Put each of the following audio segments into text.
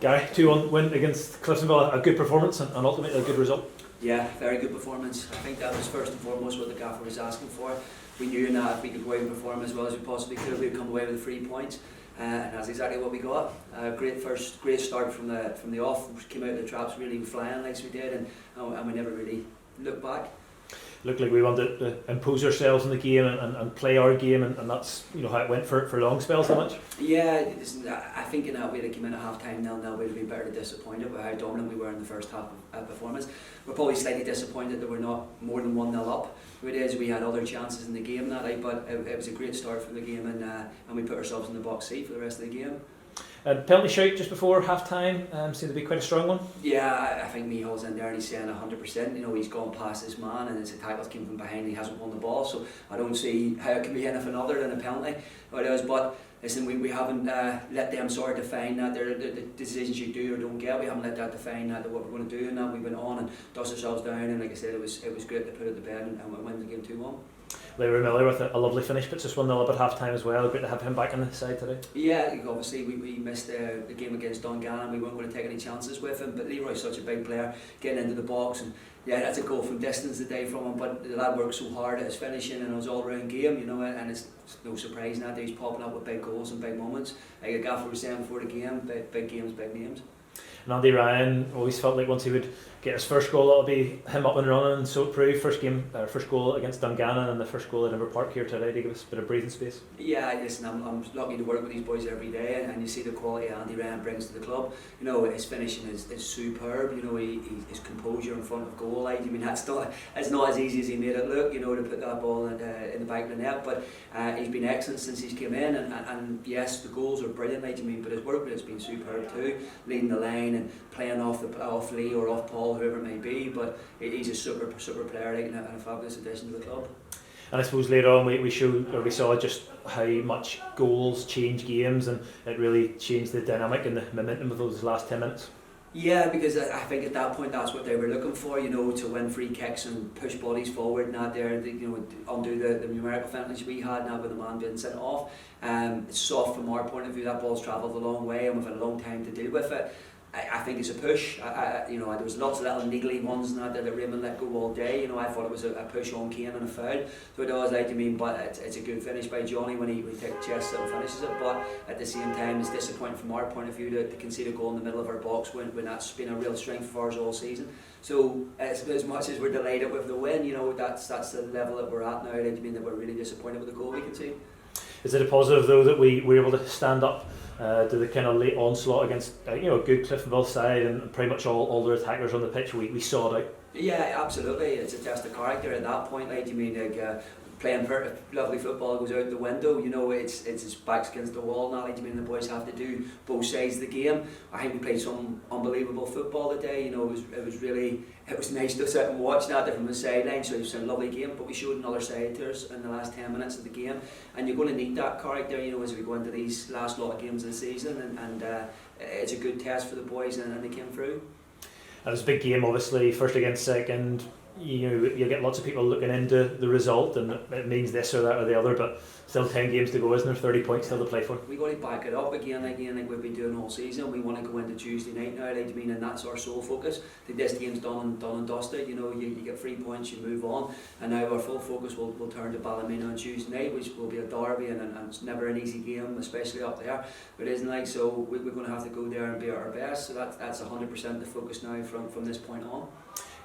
Gary, 2-1 win against Cliftonville, a good performance and ultimately a good result. Yeah, very good performance. I think that was first and foremost what the gaffer was asking for. We knew that if we could go out and perform as well as we possibly could, we'd come away with the 3 points, and that's exactly what we got. Great start from the off. We came out of the traps really flying like we did, and we never really looked back. Looked like we wanted to impose ourselves in the game and play our game, and that's how it went for long spells. How much? Yeah, I think in that way they came in at half time 0-0, we'd have been better disappointed with how dominant we were in the first half of performance. We're probably slightly disappointed that we're not more than 1-0 up. It is, we had other chances in the game that night, but it was a great start for the game, and we put ourselves in the box seat for the rest of the game. Penalty shout just before half time seemed to be quite a strong one. Yeah, I think Mihal's in there and he's saying 100%. He's gone past his man and his tackles came from behind and he hasn't won the ball, so I don't see how it can be anything other than a penalty. But listen, we haven't let them sort of define that the decisions you do or don't get. We haven't let that define that what we're going to do, and that we went on and dust ourselves down, and like I said, it was great to put it to bed and win the game 2-1. Larry Miller with a lovely finish, puts us 1-0 up at half time as well. Great to have him back on the side today. Yeah, obviously we missed the game against Dungannon. We weren't going to take any chances with him, but Leroy's such a big player, getting into the box, and yeah, that's a goal from distance today from him, but the lad worked so hard at his finishing and it was all round game, and it's no surprise now that he's popping up with big goals and big moments. Like a gaffer was saying before the game, big games, big names. And Andy Ryan always felt like once he would get his first goal, that'll be him up and running, and so it proved. First goal against Dungannon and the first goal at Inver Park here today to give us a bit of breathing space. Yeah, listen, I'm lucky to work with these boys every day, and you see the quality Andy Ryan brings to the club. His finishing is superb. His composure in front of goal. It's not as easy as he made it look. To put that ball in the back of the net, but he's been excellent since he's come in, and yes, the goals are brilliant. But his work rate's been superb too, leading the line and playing off Lee or off Paul, whoever it may be. But he's a super player, and a fabulous addition to the club. And I suppose later on we saw just how much goals change games, and it really changed the dynamic and the momentum of those last 10 minutes. Yeah, because I think at that point that's what they were looking for, to win free kicks and push bodies forward, and that there, undo the numerical advantage we had now with the man being sent off. It's soft from our point of view. That ball's travelled a long way and we've had a long time to deal with it. I think it's a push. There was lots of little niggly ones and that Raymond let go all day. I thought it was a push on Kane and a foul. So it does, but it's a good finish by Johnny when he takes chest and finishes it. But at the same time, it's disappointing from our point of view to concede a goal in the middle of our box when that's been a real strength of ours all season. So as much as we're delighted with the win, that's the level that we're at now. That we're really disappointed with the goal we conceded. Is it a positive though that we were able to stand up to the kind of late onslaught against a good Cliftonville side and pretty much all their attackers on the pitch? We saw it out. Yeah, absolutely. It's a test of character at that point. Playing lovely football goes out the window. It's his back's against the wall now. The boys have to do both sides of the game. I think we played some unbelievable football today. It was nice to sit and watch that from the sideline. So it was a lovely game, but we showed another side to us in the last 10 minutes of the game. And you're going to need that character, as we go into these last lot of games of the season. And it's a good test for the boys, and they came through. It was a big game, obviously, first against second. You get lots of people looking into the result, and it means this or that or the other, but still 10 games to go, isn't there? 30 points still to play for. We've got to back it up again like we've been doing all season. We want to go into Tuesday night now, and that's our sole focus. This game's done and dusted. You get 3 points, you move on, and now our full focus will turn to Ballymena on Tuesday night, which will be a derby, and it's never an easy game, especially up there. But it isn't so we're going to have to go there and be at our best. So that's 100% the focus now from this point on.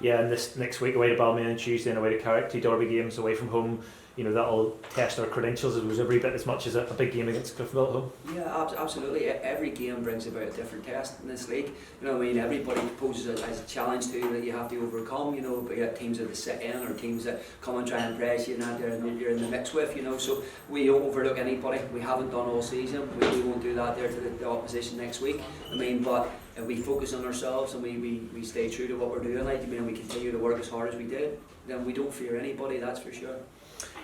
Yeah, and this next week away to Ballymena on Tuesday and away to Carrick, 2 derby games away from home. That'll test our credentials every bit as much as a big game against Cliftonville at home. Yeah, absolutely. Every game brings about a different test in this league. Everybody poses as a challenge to you that you have to overcome. But you have teams that sit in or teams that come and try and press you, and you're in the mix with. So we don't overlook anybody. We haven't done all season. We won't do that there to the opposition next week. But we focus on ourselves and we stay true to what we're doing. And we continue to work as hard as we did. Then we don't fear anybody. That's for sure.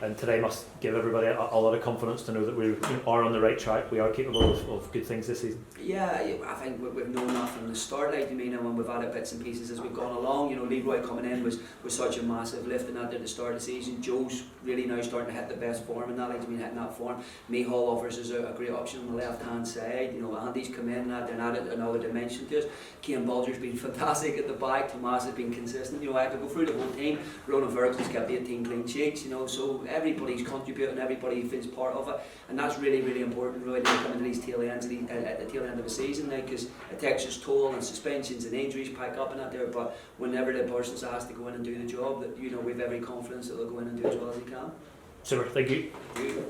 and today must give everybody a lot of confidence to know that we are on the right track. We are capable of good things this season. Yeah, I think we've known that from the start. Like, I mean, and when we've added bits and pieces as we've gone along, you know, Leroy coming in was such a massive lift in that at the start of the season. Joe's really now starting to hit the best form in that. Like, I mean, hitting that form. Mihal offers us a great option on the left hand side. You know, Andy's come in and they're added another dimension to us. Cian Bulger's been fantastic at the back. Tomas has been consistent. You know, I have to go through the whole team. Ronan Ferguson's kept 18 clean sheets. You know, so everybody's contributing, everybody feels part of it, and that's really, really important. Really, coming to these tail ends, at the tail end of the season, because it takes its toll, and suspensions and injuries pack up and that there. But whenever the person's asked to go in and do the job, that, you know, we've every confidence that they'll go in and do as well as they can. Super, thank you. Thank you.